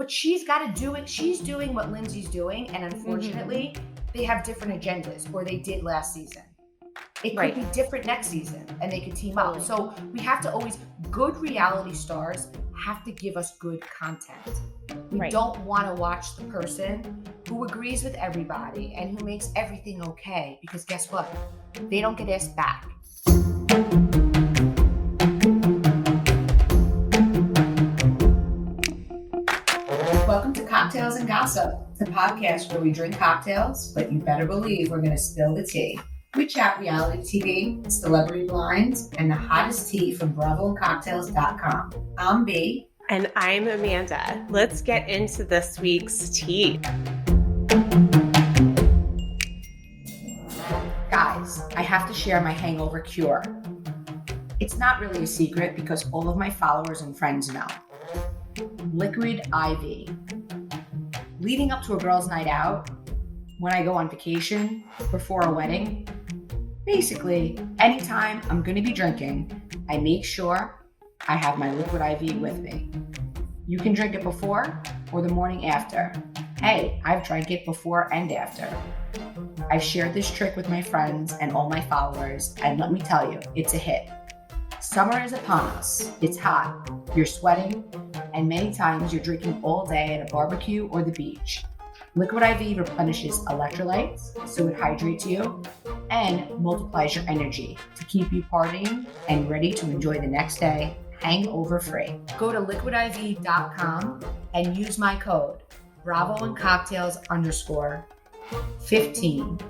But she's got to do it. She's doing what Lindsay's doing. And Mhm. unfortunately, they have different agendas, or they did last season. It could Right. be different next season and they could team up. Totally. So we have to always, good reality stars have to give us good content. We Right. don't want to watch the person who agrees with everybody and who makes everything okay, because guess what? They don't get asked back. Welcome to Cocktails and Gossip, the podcast where we drink cocktails, but you better believe we're going to spill the tea. We chat reality TV, celebrity blinds, and the hottest tea from BravoandCocktails.com. I'm B. And I'm Amanda. Let's get into this week's tea. Guys, I have to share my hangover cure. It's not really a secret because all of my followers and friends know. Liquid IV. Leading up to a girls' night out, when I go on vacation, before a wedding, basically, anytime I'm going to be drinking, I make sure I have my Liquid IV with me. You can drink it before or the morning after. Hey, I've drank it before and after. I've shared this trick with my friends and all my followers, and let me tell you, it's a hit. Summer is upon us. It's hot. You're sweating, and many times you're drinking all day at a barbecue or the beach. Liquid IV replenishes electrolytes, so it hydrates you and multiplies your energy to keep you partying and ready to enjoy the next day hangover free. Go to liquidiv.com and use my code BravoandCocktails_15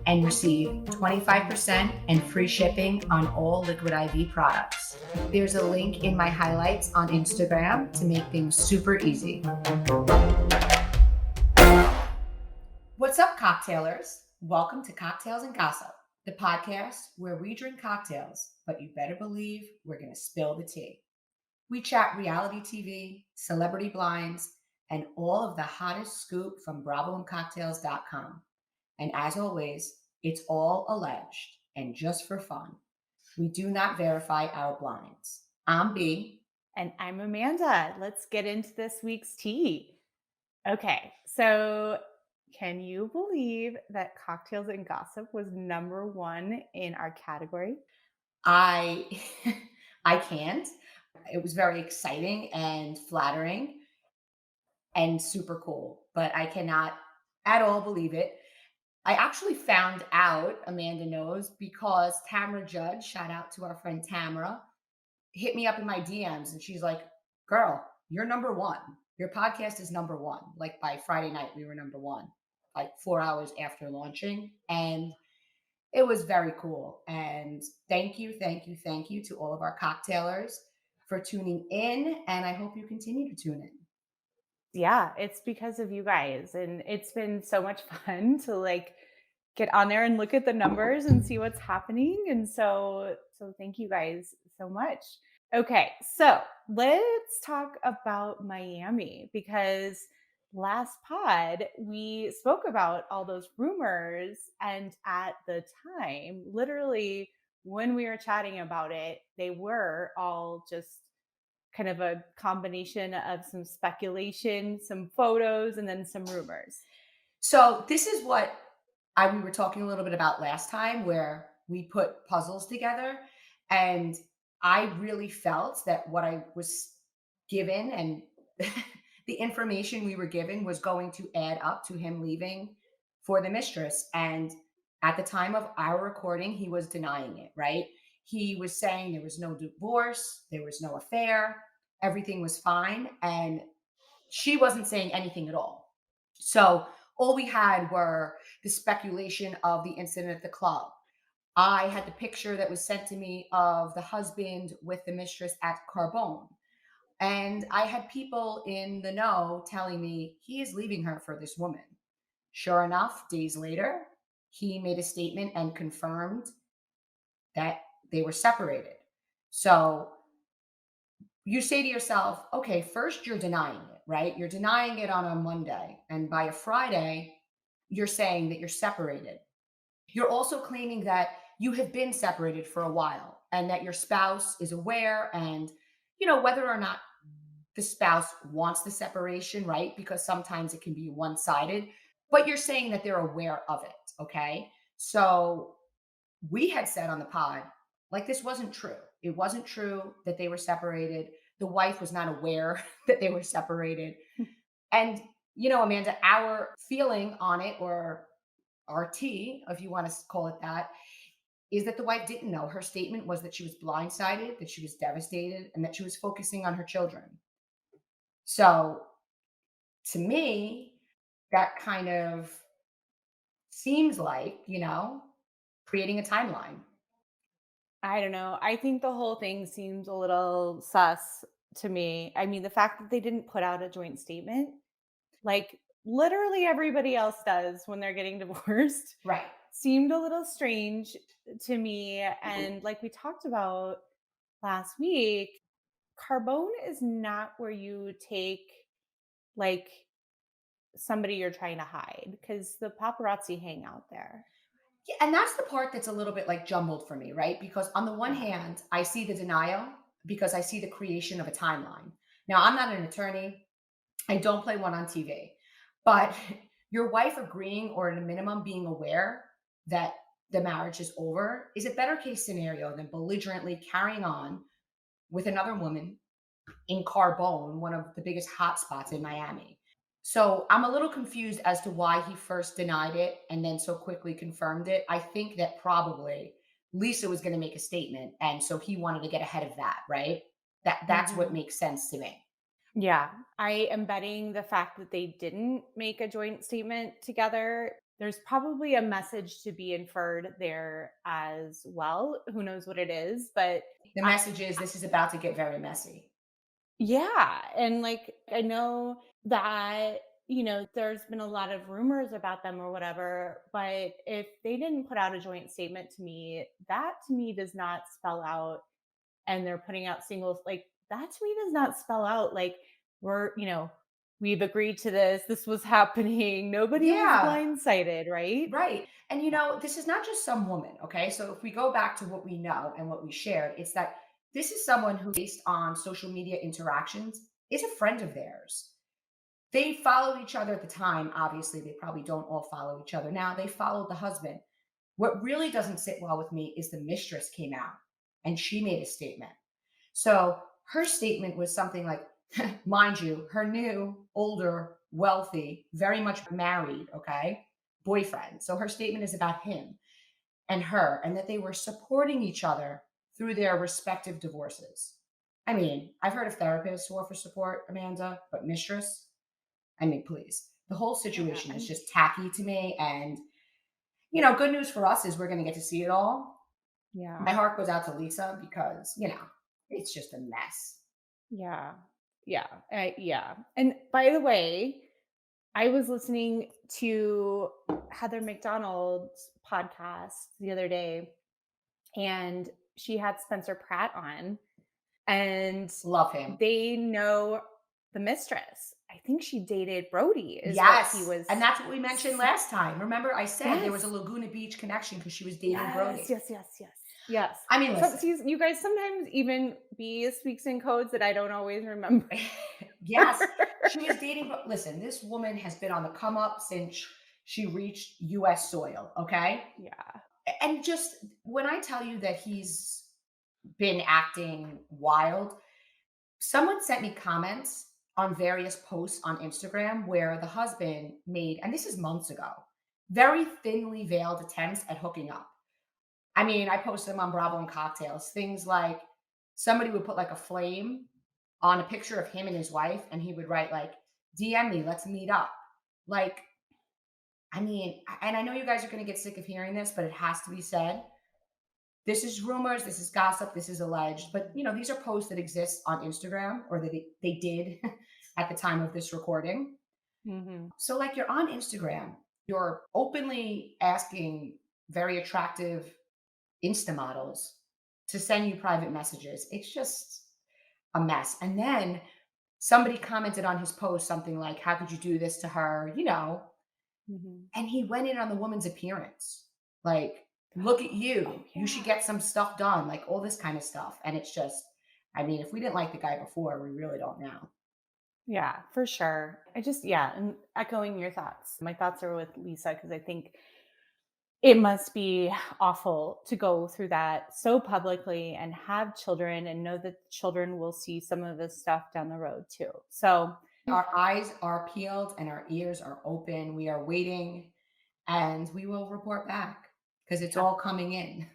and receive 25% and free shipping on all Liquid IV products. There's a link in my highlights on Instagram to make things super easy. What's up, cocktailers? Welcome to Cocktails and Gossip, the podcast where we drink cocktails, but you better believe we're going to spill the tea. We chat reality TV, celebrity blinds, and all of the hottest scoop from BravoandCocktails.com. And as always, it's all alleged and just for fun. We do not verify our blinds. I'm B. And I'm Amanda. Let's get into this week's tea. Okay, so can you believe that Cocktails and Gossip was number one in our category? I I can't. It was very exciting and flattering and super cool, but I cannot at all believe it. I actually found out, Amanda knows, because Tamara Judge, shout out to our friend Tamara, hit me up in my DMs and she's like, girl, you're number one. Your podcast is number one. Like by Friday night, we were number one, like 4 hours after launching. And it was very cool. And thank you, thank you, thank you to all of our cocktailers for tuning in. And I hope you continue to tune in. Yeah, it's because of you guys. And it's been so much fun to get on there and look at the numbers and see what's happening. And so thank you guys so much. Okay, so let's talk about Miami because last pod we spoke about all those rumors, and at the time, literally when we were chatting about it, they were all just kind of a combination of some speculation, some photos, and then some rumors. So this is what we were talking a little bit about last time, where we put puzzles together, and I really felt that what I was given and the information we were given was going to add up to him leaving for the mistress. And at the time of our recording, he was denying it, right? He was saying there was no divorce, there was no affair, everything was fine. And she wasn't saying anything at all. So all we had were the speculation of the incident at the club. I had the picture that was sent to me of the husband with the mistress at Carbone. And I had people in the know telling me he is leaving her for this woman. Sure enough, days later, he made a statement and confirmed that they were separated. So you say to yourself, okay, first you're denying it, right? You're denying it on a Monday. And by a Friday, you're saying that you're separated. You're also claiming that you have been separated for a while and that your spouse is aware, and, whether or not the spouse wants the separation, right? Because sometimes it can be one sided, but you're saying that they're aware of it. Okay. So we had said on the pod, like, this wasn't true. It wasn't true that they were separated. The wife was not aware that they were separated. And, Amanda, our feeling on it, or our tea, if you want to call it that, is that the wife didn't know. Her statement was that she was blindsided, that she was devastated, and that she was focusing on her children. So to me, that kind of seems like, creating a timeline. I don't know. I think the whole thing seems a little sus to me. I mean, the fact that they didn't put out a joint statement, like literally everybody else does when they're getting divorced, Right. seemed a little strange to me. And like we talked about last week, Carbone is not where you take like somebody you're trying to hide because the paparazzi hang out there. Yeah, and that's the part that's a little bit like jumbled for me, right? Because on the one Yeah. hand, I see the denial because I see the creation of a timeline. Now, I'm not an attorney. I don't play one on TV. But your wife agreeing, or at a minimum being aware that the marriage is over, is a better case scenario than belligerently carrying on with another woman in Carbone, one of the biggest hotspots in Miami. So I'm a little confused as to why he first denied it and then so quickly confirmed it. I think that probably Lisa was going to make a statement, and so he wanted to get ahead of that, right? That's what Mhm. makes sense to me. Yeah, I am betting the fact that they didn't make a joint statement together, there's probably a message to be inferred there as well. Who knows what it is, but The I, message is this is about to get very messy. yeah, and like I know that there's been a lot of rumors about them or whatever, but if they didn't put out a joint statement to me, that to me does not spell out, and they're putting out singles, like that to me does not spell out like we've agreed to this, this was happening, nobody was Yeah, blindsided, right? right. And this is not just some woman, okay? So if we go back to what we know and what we shared, it's that this is someone who, based on social media interactions, is a friend of theirs. They followed each other at the time. Obviously, they probably don't all follow each other now. They followed the husband. What really doesn't sit well with me is the mistress came out and she made a statement. So her statement was something like, mind you, her new, older, wealthy, very much married, okay, boyfriend. So her statement is about him and her, and that they were supporting each other through their respective divorces. I mean, I've heard of therapists who offer support, Amanda, but mistress, I mean, please. The whole Yeah, situation is and just tacky to me. And, good news for us is we're going to get to see it all. My yeah, heart goes out to Lisa because, it's just a mess. yeah, yeah. And by the way, I was listening to Heather McDonald's podcast the other day, and she had Spencer Pratt on, and Love him. they know the mistress. I think she dated Brody, is what he Yes. was. And that's what we mentioned last time. Remember, I said there was a Yes, Laguna Beach connection because she was dating yes, Brody. yes, yes, yes, yes. I mean, So, listen, see, you guys sometimes even be speaks in codes that I don't always remember. yes, she was dating. But listen, this woman has been on the come up since she reached US soil. Okay. Yeah. And just when I tell you that he's been acting wild, someone sent me comments on various posts on Instagram where the husband made, and this is months ago, very thinly veiled attempts at hooking up. I mean, I posted them on Bravo and Cocktails. Things like somebody would put like a flame on a picture of him and his wife, and he would write like, DM me, let's meet up. Like, I mean, and I know you guys are going to get sick of hearing this, but it has to be said. This is rumors, this is gossip, this is alleged, but these are posts that exist on Instagram, or that they did at the time of this recording. Hmm. So, like, you're on Instagram, you're openly asking very attractive Insta models to send you private messages. It's just a mess. And then somebody commented on his post something like, how could you do this to her? Hmm. And he went in on the woman's appearance. Like, look at Oh you. You should yeah. get some stuff done, like all this kind of stuff. And it's just, I mean, if we didn't like the guy before, we really don't now. Yeah, for sure. I just, yeah, and echoing your thoughts. My thoughts are with Lisa because I think it must be awful to go through that so publicly and have children and know that children will see some of this stuff down the road too. So, Our eyes are peeled and our ears are open. We are waiting and we will report back because it's yeah, all coming in.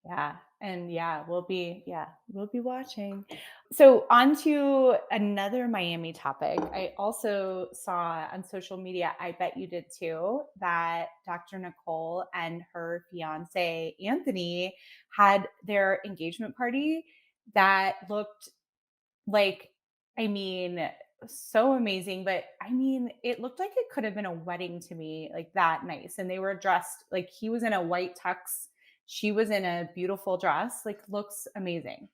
yeah. And yeah, we'll be watching. So on to another Miami topic. I also saw on social media, I bet you did too, that Dr. Nicole and her fiance Anthony had their engagement party that looked like, I mean, so amazing, but I mean, it looked like it could have been a wedding to me, like that nice. And they were dressed like he was in a white tux, she was in a beautiful dress, like looks amazing.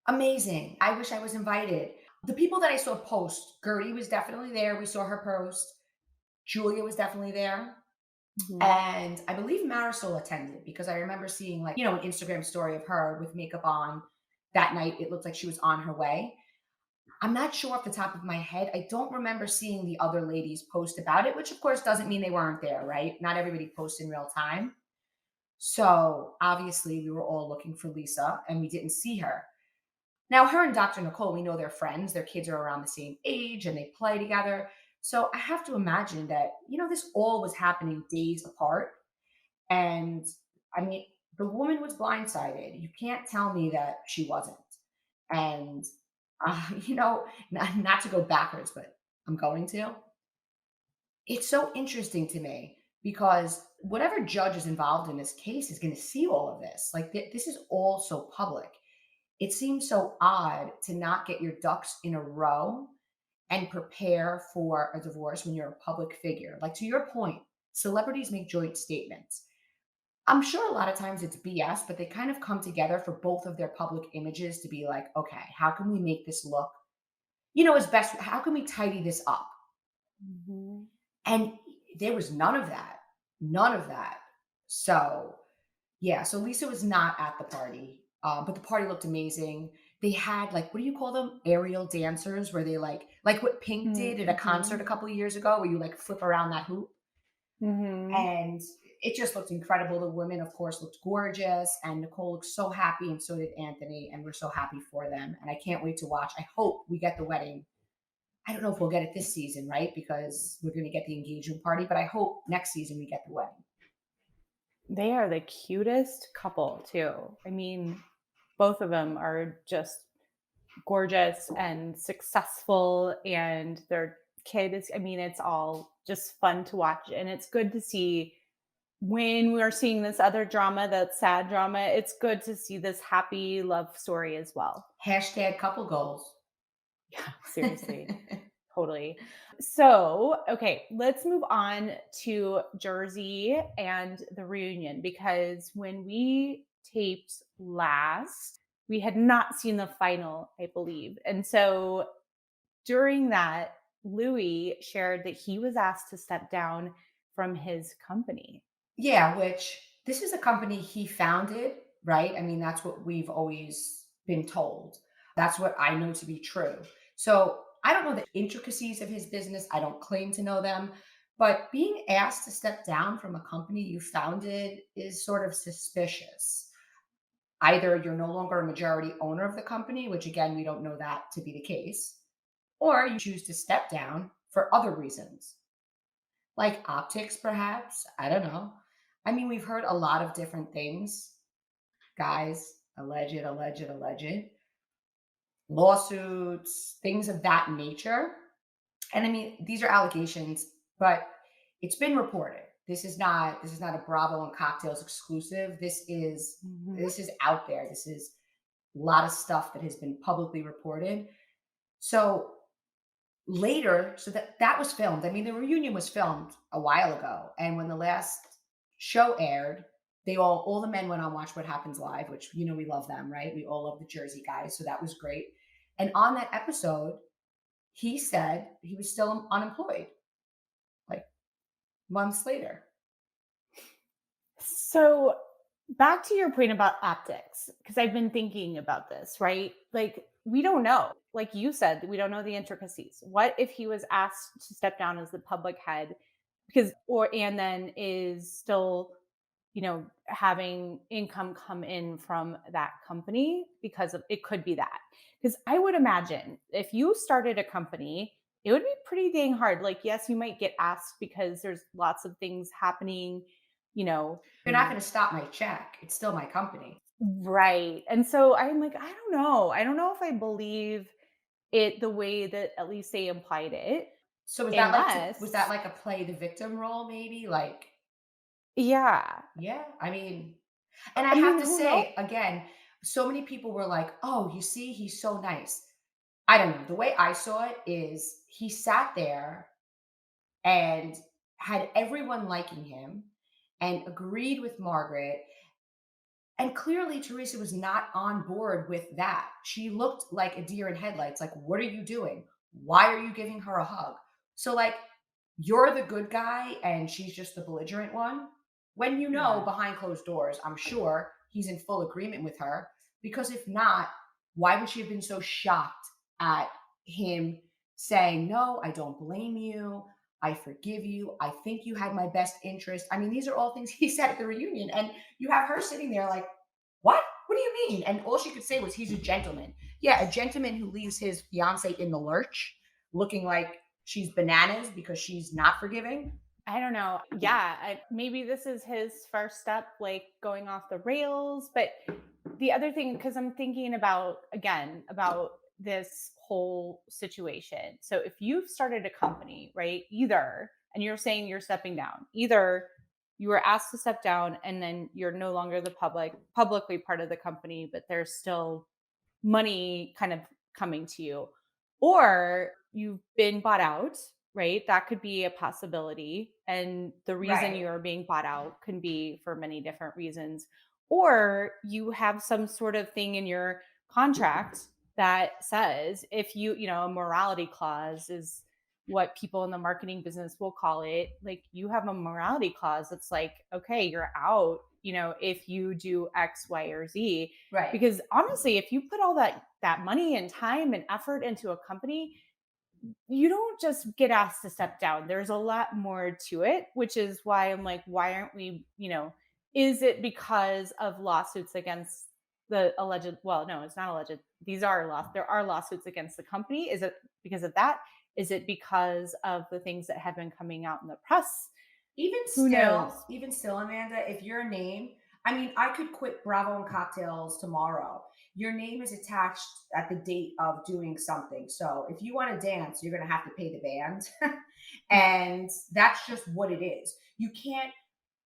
Amazing. I wish I was invited. The people that I saw post, Gertie was definitely there. We saw her post. Julia was definitely there. Mhm. And I believe Marisol attended because I remember seeing like, an Instagram story of her with makeup on that night. It looked like she was on her way. I'm not sure off the top of my head. I don't remember seeing the other ladies post about it, which of course doesn't mean they weren't there, right? Not everybody posts in real time. So obviously we were all looking for Lisa and we didn't see her. Now, her and Dr. Nicole, we know they're friends. Their kids are around the same age and they play together. So I have to imagine that, this all was happening days apart. And I mean, the woman was blindsided. You can't tell me that she wasn't. And, not to go backwards, but I'm going to. It's so interesting to me because whatever judge is involved in this case is going to see all of this. Like, this is all so public. It seems so odd to not get your ducks in a row and prepare for a divorce when you're a public figure. Like, to your point, celebrities make joint statements. I'm sure a lot of times it's BS, but they kind of come together for both of their public images to be like, okay, how can we make this look, as best? How can we tidy this up? Mhm. And there was none of that. None of that. So, yeah, so Lisa was not at the party, but the party looked amazing. They had like, what do you call them? Aerial dancers, where they like what Pink did at a concert a Mhm. couple of years ago, where you like flip around that hoop. Mhm. And it just looked incredible. The women, of course, looked gorgeous, and Nicole looked so happy, and so did Anthony. And we're so happy for them. And I can't wait to watch. I hope we get the wedding. I don't know if we'll get it this season, right? Because we're going to get the engagement party, but I hope next season we get the wedding. They are the cutest couple too. I mean, both of them are just gorgeous and successful, and their kid is, I mean, it's all just fun to watch, and it's good to see when we're seeing this other drama, that sad drama, it's good to see this happy love story as well. Hashtag couple goals. Yeah, seriously. Totally. So, okay, let's move on to Jersey and the reunion because when we taped last, we had not seen the final, I believe. And so during that, Louis shared that he was asked to step down from his company. Yeah, which this is a company he founded, right? I mean, that's what we've always been told. That's what I know to be true. So I don't know the intricacies of his business. I don't claim to know them. But being asked to step down from a company you founded is sort of suspicious. Either you're no longer a majority owner of the company, which again, we don't know that to be the case, or you choose to step down for other reasons, like optics, perhaps. I don't know. I mean, we've heard a lot of different things, guys, alleged, lawsuits, things of that nature. And I mean, these are allegations, but it's been reported. This is not a Bravo and Cocktails exclusive. Mhm. This is out there. This is a lot of stuff that has been publicly reported. So later, so that was filmed. I mean, the reunion was filmed a while ago, and when the last show aired, they all the men went on Watch What Happens Live, which we love them, right? We all love the Jersey guys, so that was great. And on that episode, he said he was still unemployed, like months later. So, back to your point about optics, because I've been thinking about this, right? Like, we don't know. Like you said, we don't know the intricacies. What if he was asked to step down as the public head because or and then is still, having income come in from that company because of it could be that. Because I would imagine if you started a company, it would be pretty dang hard. Like, yes, you might get asked because there's lots of things happening, you know, You're not going to stop my check. It's still my company. right. And so I'm like, I don't know. I don't know if I believe it the way that at least they implied it, So was that unless, like a play the victim role maybe? Like, yeah. yeah, I mean, and I I have mean, to who knows? say again, so many people were like, "Oh, you see, he's so nice." I don't know. The way I saw it is he sat there and had everyone liking him and agreed with Margaret. And clearly, Teresa was not on board with that. She looked like a deer in headlights. Like, what are you doing? Why are you giving her a hug? So, like, you're the good guy and she's just the belligerent one. When you know Yeah. behind closed doors, I'm sure he's in full agreement with her. Because if not, why would she have been so shocked at him saying, "No, I don't blame you. I forgive you. I think you had my best interest." I mean, these are all things he said at the reunion. And you have her sitting there like, what? What do you mean? And all she could say was, he's a gentleman. Yeah, a gentleman who leaves his fiance in the lurch, looking like she's bananas because she's not forgiving. I don't know. Yeah, maybe this is his first step, like going off the rails. But the other thing, because I'm thinking about, again, about this whole situation. So if you've started a company, right, either, and you're saying you're stepping down, either you were asked to step down and then you're no longer the publicly part of the company, but there's still money kind of coming to you, or you've been bought out, right? That could be a possibility. And the reason Right. you're being bought out can be for many different reasons. Or you have some sort of thing in your contract that says if a morality clause is what people in the marketing business will call it. Like you have a morality clause that's like, okay, you're out, if you do X, Y, or Z. Right. Because honestly, if you put all that money and time and effort into a company, you don't just get asked to step down. There's a lot more to it, which is why I'm like, why aren't we, is it because of lawsuits against the alleged, well, no, it's not alleged. There are lawsuits against the company. Is it because of that? Is it because of the things that have been coming out in the press? Who knows? Even still, Amanda, if your name, I mean, I could quit Bravo and Cocktails tomorrow. Your name is attached at the date of doing something. So if you want to dance, you're going to have to pay the band. And that's just what it is. You can't,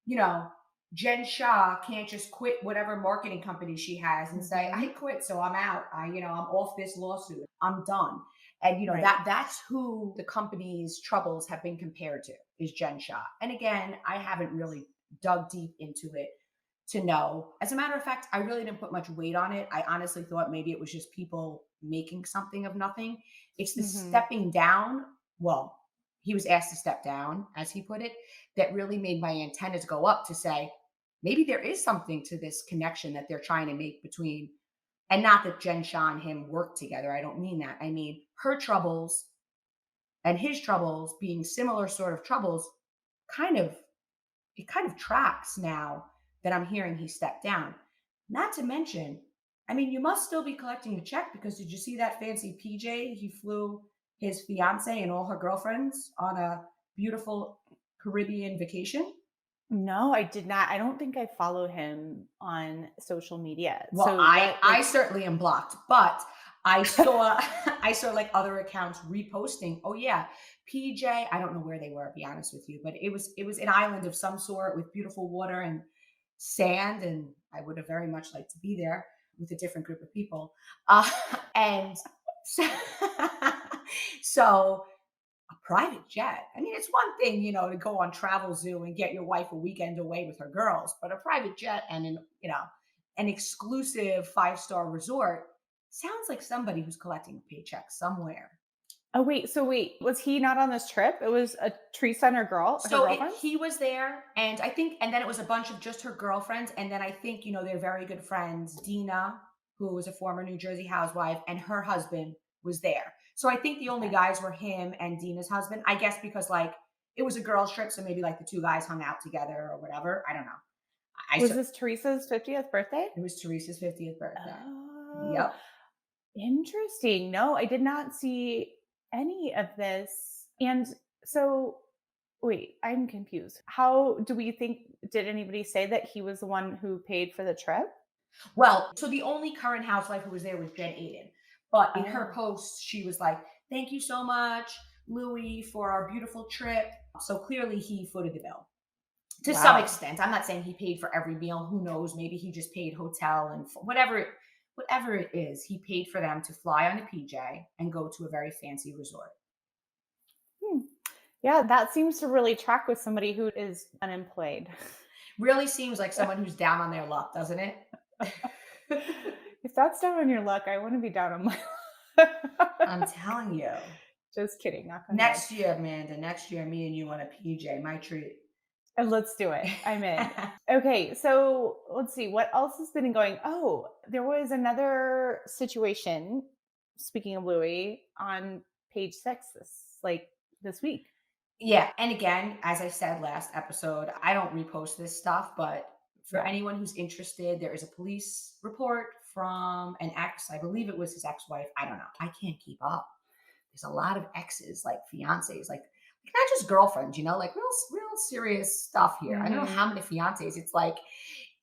you know, Jen Shaw can't just quit whatever marketing company she has and say, "I Mhm. quit, so I'm out. I'm off this lawsuit. I'm done." And Right. that's who the company's troubles have been compared to, is Jen Shaw. And again, I haven't really dug deep into it to know. As a matter of fact, I really didn't put much weight on it. I honestly thought maybe it was just people making something of nothing. It's the Mhm. stepping down. Well, he was asked to step down, as he put it, that really made my antennas go up to say, maybe there is something to this connection that they're trying to make between, and not that Jen Shah and him work together. I don't mean that. I mean her troubles and his troubles being similar sort of troubles, kind of it kind of tracks now that I'm hearing he stepped down. Not to mention, I mean, you must still be collecting the check, because did you see that fancy PJ he flew his fiance and all her girlfriends on a beautiful Caribbean vacation? No, I did not. I don't think I follow him on social media. Well, So I what, I like, certainly am blocked, but I saw I saw like other accounts reposting. Oh yeah, PJ. I don't know where they were, to be honest with you, but it was an island of some sort with beautiful water and sand, and I would have very much liked to be there with a different group of people. Uh, and so, so a private jet. I mean, it's one thing, to go on Travel Zoo and get your wife a weekend away with her girls, but a private jet and an exclusive five-star resort sounds like somebody who's collecting a paycheck somewhere. oh wait, was he not on this trip? It was a Teresa and her So girlfriends? he was there, and then it was a bunch of just her girlfriends, and then I think they're very good friends. Dina, who was a former New Jersey housewife, and her husband was there. So I think the only Okay. guys were him and Dina's husband. I guess because like it was a girls' trip, so maybe like the two guys hung out together or whatever. I don't know. I Was cer- this Teresa's 50th birthday? it was Teresa's 50th birthday. Oh, Yep. interesting. No, I did not see any of this. And so, wait, I'm confused. How do we think, did anybody say that he was the one who paid for the trip? Well, so the only current housewife who was there was Jen Aiden. But in her Oh, post, she was like, "Thank you so much, Louis, for our beautiful trip." So clearly he footed the bill to some wow. extent. I'm not saying he paid for every meal. Who knows? Maybe he just paid hotel and whatever it is. He paid for them to fly on a PJ and go to a very fancy resort. Hmm. Yeah, that seems to really track with somebody who is unemployed. Really seems like someone who's down on their luck, doesn't it? If that's down on your luck, I want to be down on my I'm luck. telling you. Just kidding, knock on wood. Next year, Amanda, next year, me and you on a PJ, my treat. And let's do it. I'm in. Okay, so let's see what else has been going. Oh, there was another situation. Speaking of Louis, on page 6 this week. Yeah, and again, as I said last episode, I don't repost this stuff, but for Yeah. anyone who's interested, there is a police report from an ex. I believe it was his ex-wife. I don't know. I can't keep up. There's a lot of exes, like fiancés, like not just girlfriends, like real serious stuff here. I don't know how Mhm. many fiancés. It's like,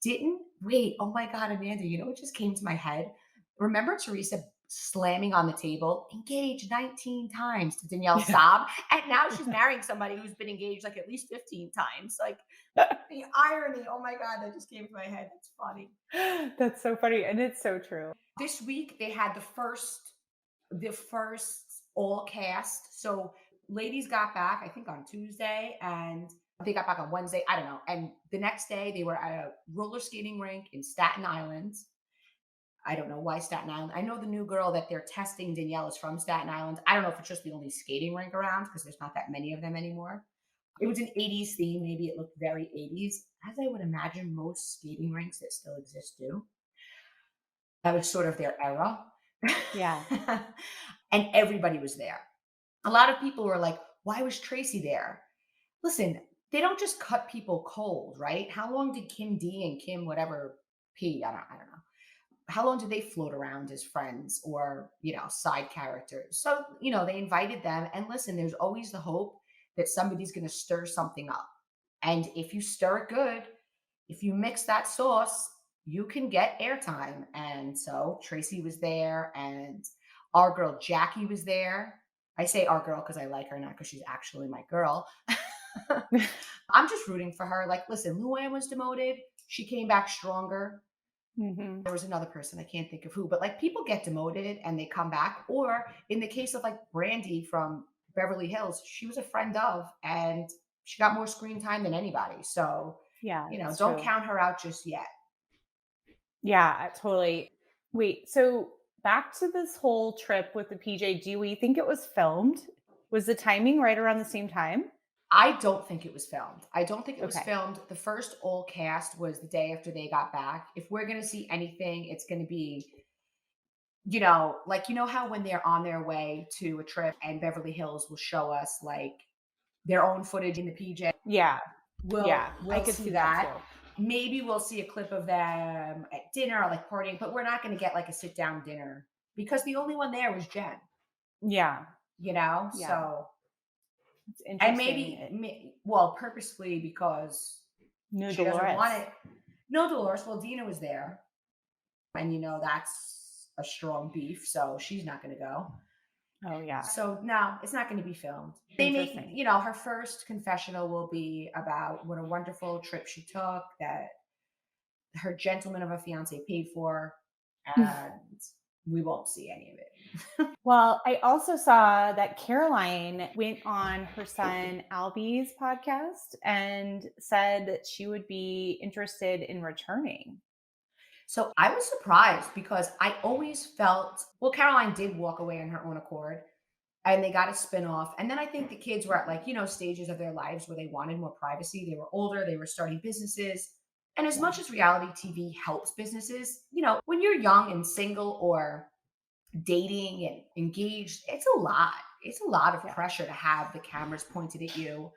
didn't wait. Oh my God, Amanda, you know what just came to my head? Remember Teresa slamming on the table, engaged 19 times to Danielle Yeah. Saab, and now she's marrying somebody who's been engaged like at least 15 times. Like the irony. Oh my God, that just came to my head. That's funny. That's so funny, and it's so true. This week they had the first all cast. So ladies got back, I think on Tuesday, and they got back on Wednesday. I don't know. And the next day they were at a roller skating rink in Staten Island. I don't know why Staten Island. I know the new girl that they're testing, Danielle, is from Staten Island. I don't know if it's just the only skating rink around because there's not that many of them anymore. It was an 80s theme. Maybe it looked very 80s, as I would imagine most skating rinks that still exist do. That was sort of their era. Yeah. And everybody was there. A lot of people were like, why was Tracy there? Listen, they don't just cut people cold, right? How long did Kim D and Kim whatever P, I don't know. How long did they float around as friends or, side characters? So, they invited them and listen, there's always the hope that somebody's going to stir something up. And if you stir it good, if you mix that sauce, you can get airtime. And so Tracy was there and our girl Jackie was there. I say our girl because I like her, not because she's actually my girl. I'm just rooting for her. Like, listen, Luann was demoted. She came back stronger. Mhm. There was another person, I can't think of who, but like people get demoted and they come back. Or in the case of like Brandy from Beverly Hills, she was a friend of, and she got more screen time than anybody. So, Yeah, it's don't true. count her out just yet. Yeah, totally. Wait, so back to this whole trip with the PJ, do we think it was filmed? Was the timing right around the same time? I don't think it was filmed. I don't think it was Okay. filmed. The first all cast was the day after they got back. If we're going to see anything, it's going to be, like, how when they're on their way to a trip and Beverly Hills will show us like their own footage in the PJ. Yeah. We'll Yeah, I we'll could see see that that. too. Maybe we'll see a clip of them at dinner or like partying, but we're not going to get like a sit down dinner because the only one there was Jen, Yeah. Yeah. So, It's and interesting. maybe, well, purposefully because New she doesn't want Dolores. it. No, Dolores. Well, Dina was there, and that's a strong beef, so she's not going to go. Oh, yeah. So no, it's not going to be filmed. They make, Interesting. her first confessional will be about what a wonderful trip she took that her gentleman of a fiance paid for, and we won't see any of it. Well, I also saw that Caroline went on her son Albie's podcast and said that she would be interested in returning. So I was surprised because I always felt, well, Caroline did walk away on her own accord and they got a spin-off. And then I think the kids were at like, stages of their lives where they wanted more privacy. They were older, they were starting businesses. And as Yeah. much as reality TV helps businesses, when you're young and single or dating and engaged, it's a lot. It's a lot of Yeah. pressure to have the cameras pointed at you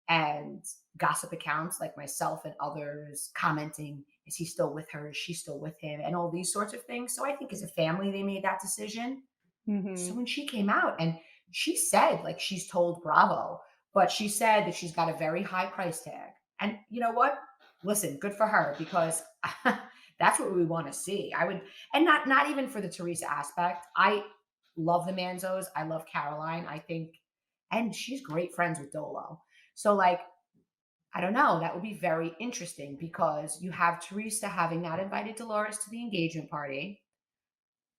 and gossip accounts like myself and others commenting, is he still with her? Is she still with him? And all these sorts of things. So I think as a family, they made that decision. So Mhm. when she came out and she said, like, she's told Bravo, but she said that she's got a very high price tag. And you know what? Listen, good for her because that's what we want to see. I would, and not even for the Teresa aspect. I love the Manzos. I love Caroline. I think, and she's great friends with Dolo. So like, I don't know. That would be very interesting because you have Teresa having not invited Dolores to the engagement party,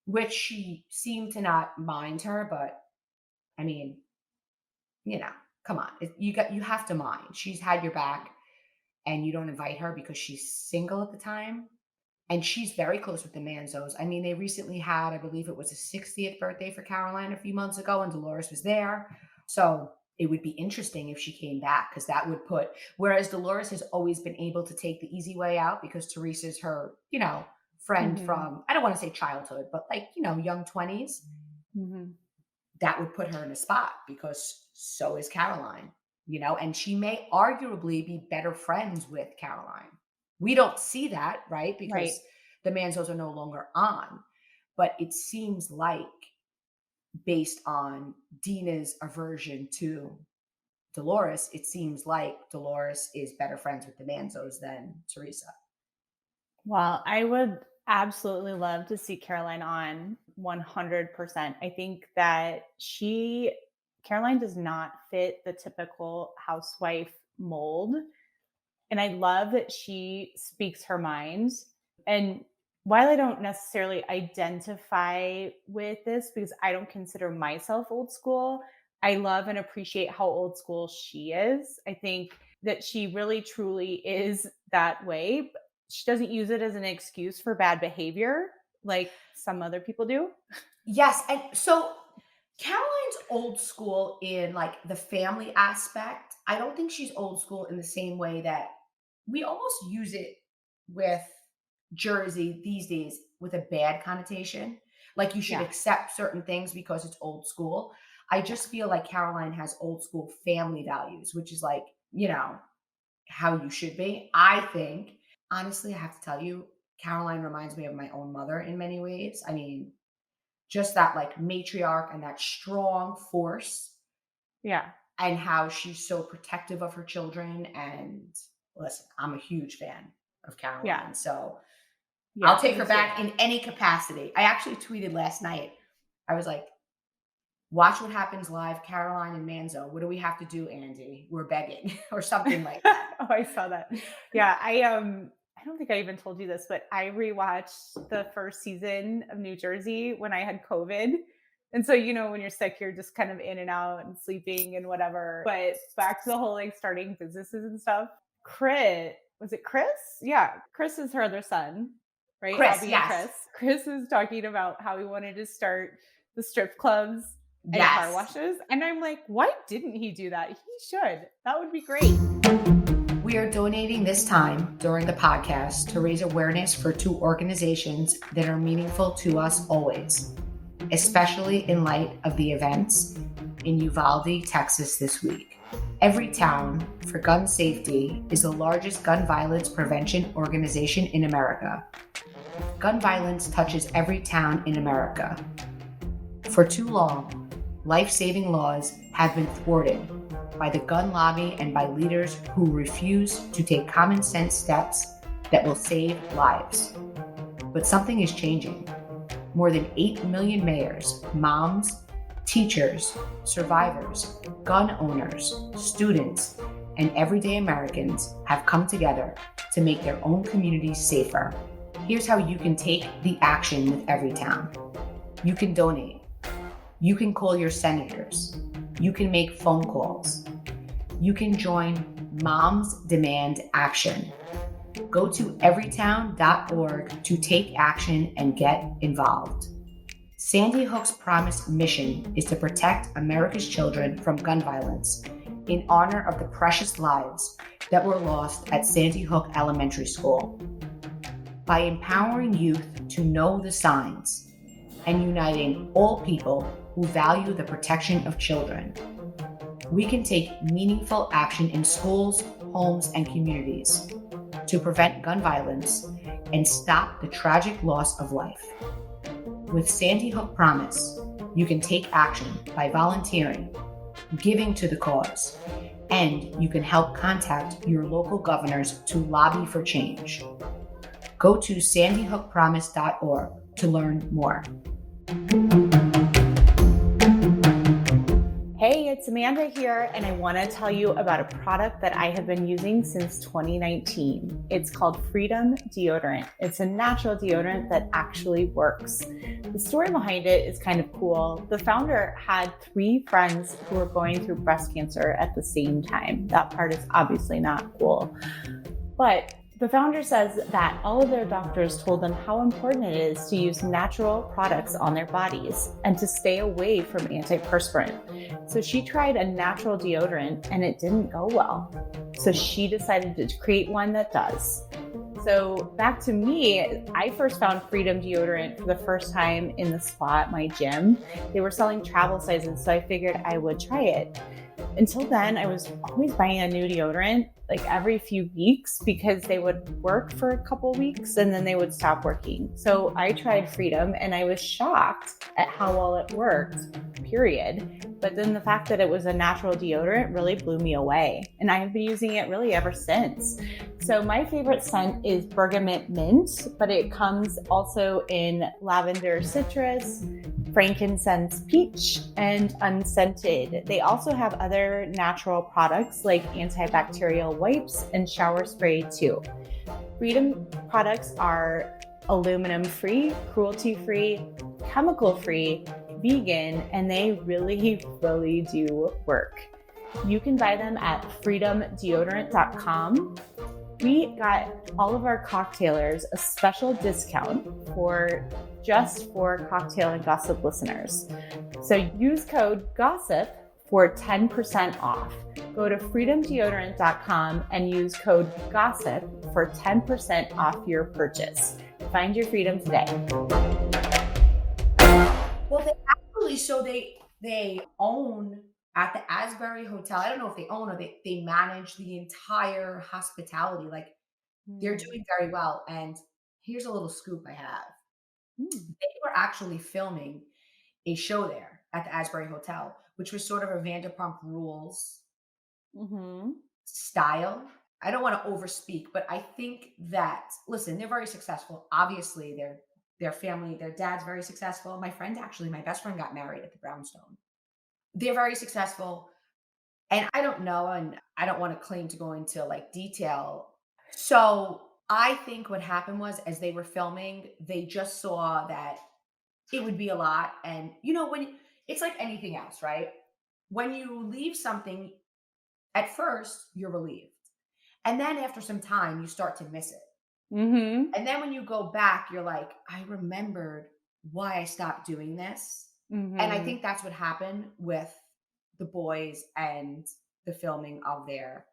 which she seemed to not mind her, but I mean, you know, come on. You have to mind. She's had your back and you don't invite her because she's single at the time. And she's very close with the Manzos. I mean, they recently had, I believe it was a 60th birthday for Caroline a few months ago, and Dolores was there. So it would be interesting if she came back because that would whereas Dolores has always been able to take the easy way out because Teresa's her, friend Mhm. from, I don't want to say childhood, but like, young 20s. Mhm. That would put her in a spot because so is Caroline, and she may arguably be better friends with Caroline. We don't see that, right? Right. Because the Manzos are no longer on. But it seems like, based on Dina's aversion to Dolores, it seems like Dolores is better friends with the Manzos than Teresa. Well, I would absolutely love to see Caroline on 100%. I think that Caroline does not fit the typical housewife mold. And I love that she speaks her mind. And while I don't necessarily identify with this because I don't consider myself old school, I love and appreciate how old school she is. I think that she really truly is that way. But she doesn't use it as an excuse for bad behavior like some other people do. Yes, and so Caroline's old school in like the family aspect. I don't think she's old school in the same way that we almost use it with Jersey these days with a bad connotation. Like you should Yeah. accept certain things because it's old school. I Yeah. just feel like Caroline has old school family values, which is like, how you should be. I think, honestly, I have to tell you, Caroline reminds me of my own mother in many ways. I mean, just that like matriarch and that strong force Yeah. and how she's so protective of her children. And listen, I'm a huge fan of Yeah. Caroline. So I'll Yeah. take Me her too. back in any capacity. I actually tweeted last night. I was like, watch what happens live, Caroline and Manzo. What do we have to do, Andy? We're begging, or something like that. Oh, I saw that. Yeah, I don't think I even told you this, but I rewatched the first season of New Jersey when I had COVID. And so, when you're sick, you're just kind of in and out and sleeping and whatever. But back to the whole like starting businesses and stuff. Was it Chris? Yeah, Chris is her other son, right? Chris, Abby and yes. Chris. Chris is talking about how he wanted to start the strip clubs and car Yes. washes. And I'm like, why didn't he do that? He should. That would be great. We are donating this time during the podcast to raise awareness for two organizations that are meaningful to us always, especially in light of the events in Uvalde, Texas this week. Everytown for Gun Safety is the largest gun violence prevention organization in America. Gun violence touches every town in America. For too long, life-saving laws have been thwarted by the gun lobby and by leaders who refuse to take common sense steps that will save lives. But something is changing. More than 8 million mayors, moms, teachers, survivors, gun owners, students, and everyday Americans have come together to make their own communities safer. Here's how you can take the action with Everytown. You can donate. You can call your senators. You can make phone calls. You can join Moms Demand Action. Go to everytown.org to take action and get involved. Sandy Hook's promised mission is to protect America's children from gun violence, in honor of the precious lives that were lost at Sandy Hook Elementary School. By empowering youth to know the signs and uniting all people who value the protection of children, we can take meaningful action in schools, homes, and communities to prevent gun violence and stop the tragic loss of life. With Sandy Hook Promise, you can take action by volunteering, giving to the cause, and you can help contact your local governors to lobby for change. Go to sandyhookpromise.org to learn more. Hey, it's Amanda here, and I want to tell you about a product that I have been using since 2019. It's called Freedom Deodorant. It's a natural deodorant that actually works. The story behind it is kind of cool. The founder had 3 friends who were going through breast cancer at the same time. That part is obviously not cool. But the founder says that all of their doctors told them how important it is to use natural products on their bodies and to stay away from antiperspirant. So she tried a natural deodorant and it didn't go well. So she decided to create one that does. So back to me, I first found Freedom Deodorant for the first time in the spa at my gym. They were selling travel sizes, so I figured I would try it. Until then, I was always buying a new deodorant like every few weeks because they would work for a couple weeks and then they would stop working. So I tried Freedom and I was shocked at how well it worked, period. But then the fact that it was a natural deodorant really blew me away. And I have been using it really ever since. So my favorite scent is bergamot mint, but it comes also in lavender citrus, frankincense peach, and unscented. They also have other natural products like antibacterial wipes and shower spray too. Freedom products are aluminum free, cruelty free, chemical free, vegan, and they really, really do work. You can buy them at freedomdeodorant.com. We got all of our cocktailers a special discount for Cocktail and Gossip listeners. So use code GOSSIP for 10% off. Go to freedomdeodorant.com and use code GOSSIP for 10% off your purchase. Find your freedom today. Well, they actually, so they own at the Asbury Hotel. I don't know if they own or they manage the entire hospitality. Like they're doing very well. And here's a little scoop I have. They were actually filming a show there at the Asbury Hotel, which was sort of a Vanderpump Rules style. I don't want to overspeak, but I think that, listen, they're very successful. Obviously, their family, their dad's very successful. My best friend got married at the Brownstone. They're very successful. And I don't know, and I don't want to claim to go into like detail. So I think what happened was as they were filming, they just saw that it would be a lot. And when it's like anything else, right? When you leave something, at first you're relieved. And then after some time, you start to miss it. And then when you go back, you're like, I remembered why I stopped doing this. And I think that's what happened with the boys and the filming of their,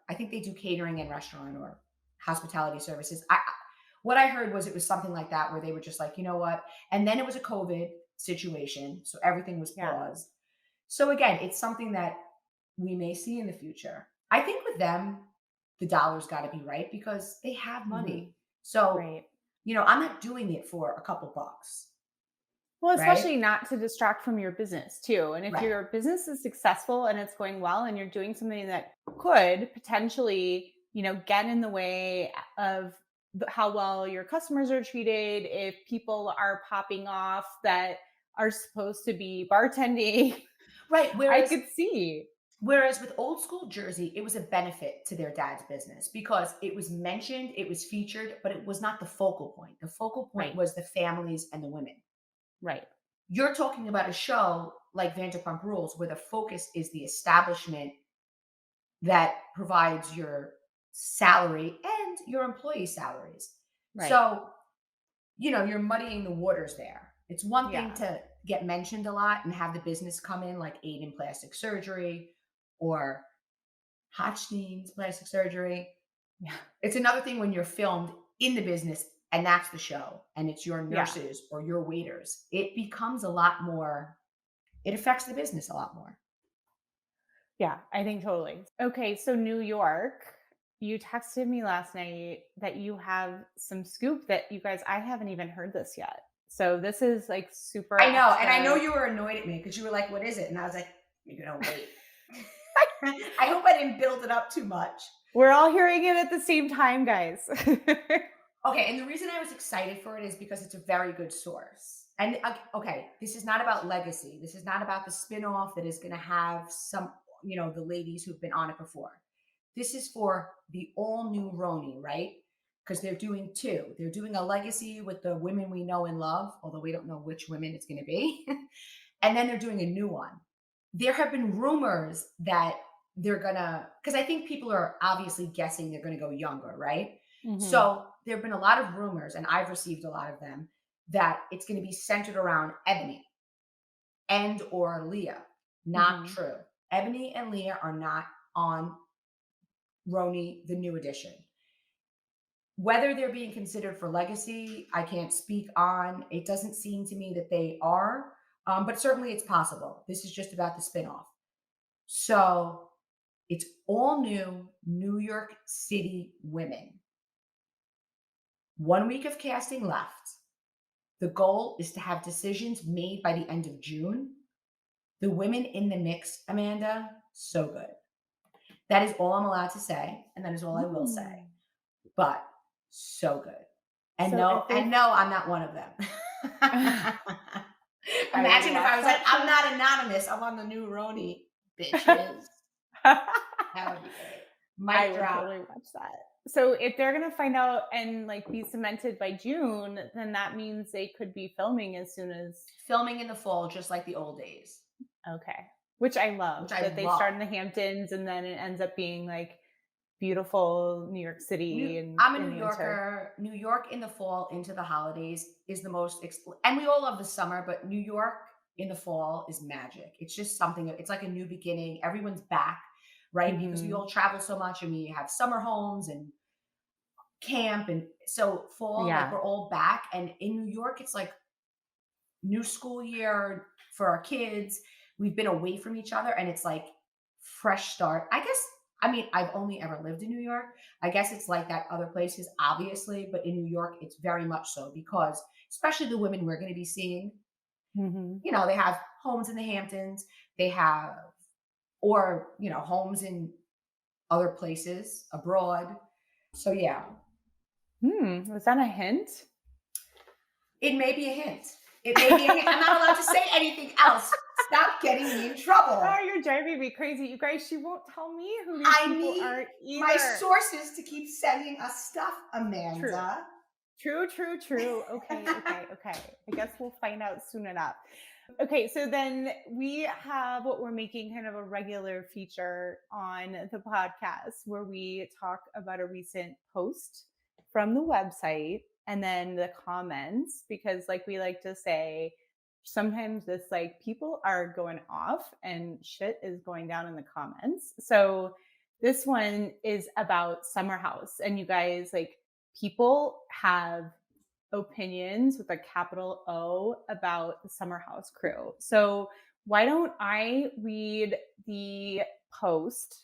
I think they do catering and restaurant or hospitality services. What I heard was it was something like that where they were just like, you know what? And then it was a COVID situation. So everything was paused. So again, it's something that we may see in the future. I think with them, the dollar's got to be right because they have money. So, I'm not doing it for a couple bucks. Well, especially not to distract from your business too. And if your business is successful and it's going well and you're doing something that could potentially, get in the way of how well your customers are treated, if people are popping off that are supposed to be bartending. Right. I could see. Whereas with Old School Jersey, it was a benefit to their dad's business because it was mentioned, it was featured, but it was not the focal point. The focal point was the families and the women. Right. You're talking about a show like Vanderpump Rules where the focus is the establishment that provides your salary and your employee salaries. Right. So, you're muddying the waters there. It's one thing to get mentioned a lot and have the business come in like Aid in Plastic Surgery or Hotchkiss plastic surgery. Yeah. It's another thing when you're filmed in the business and that's the show and it's your Yeah. nurses or your waiters. It becomes a lot more, it affects the business a lot more. Yeah, I think totally. Okay, so New York, you texted me last night that you have some scoop that you guys I haven't even heard this yet. So this is like super I know, and I know extra. you were annoyed at me because you were like, "What is it?" And I was like, "You're gonna wait." I hope I didn't build it up too much. We're all hearing it at the same time, guys. Okay, and the reason I was excited for it is because it's a very good source. And okay, this is not about legacy. This is not about the spin-off that is going to have some, the ladies who've been on it before. This is for the all new Roni, right? Because they're doing two. They're doing a legacy with the women we know and love, although we don't know which women it's going to be. And then they're doing a new one. There have been rumors that they're gonna, because I think people are obviously guessing they're gonna go younger, right? Mhm. So there have been a lot of rumors, and I've received a lot of them, that it's gonna be centered around Ebony and or Leah. Not Mhm. true. Ebony and Leah are not on Roni, the new edition. Whether they're being considered for legacy, I can't speak on. It doesn't seem to me that they are, but certainly it's possible. This is just about the spinoff. So it's all new New York City women. 1 week of casting left. The goal is to have decisions made by the end of June. The women in the mix, Amanda, so good. That is all I'm allowed to say, and that is all I will say. Mm. But so good. And So no, if and they no, I'm not one of them. I would Imagine if I watch was like, that I'm show. not anonymous. I'm on the new Roni, bitches. That would be great. I Mic would drop. totally watch that. So if they're gonna find out and like be cemented by June, then that means they could be filming as soon as Filming in the fall, just like the old days, okay. Which I which love I that they start love. in the Hamptons and then it ends up being like beautiful New York City I'm a in New the winter. Yorker. New York in the fall into the holidays is the most, and we all love the summer, but New York in the fall is magic. It's just something. It's like a new beginning. Everyone's back, right? Because we Mhm. all travel so much, and we have summer homes and camp, and so fall, like Yeah. we're all back. And in New York, it's like new school year for our kids. We've been away from each other and it's like fresh start. I guess, I mean, I've only ever lived in New York. I guess it's like that other places, obviously, but in New York, it's very much so because, especially the women we're going to be seeing, Mhm. they have homes in the Hamptons, they have, or, homes in other places abroad. So, yeah, Was that a hint? it may be a hint. It may be a hint. I'm not allowed to say anything else. Stop getting me in Oh, trouble. you're driving me crazy. You guys, she won't tell me who these I people need are my either. sources to keep sending us stuff, True. Amanda. True, true, true. Okay, okay, okay. I guess we'll find out soon enough. Okay, so then we have what we're making kind of a regular feature on the podcast where we talk about a recent post from the website and then the comments because like we like to say sometimes this like people are going off and shit is going down in the comments. So this one is about Summer House and you guys like people have opinions with a capital O about the Summer House crew. So, why don't I read the post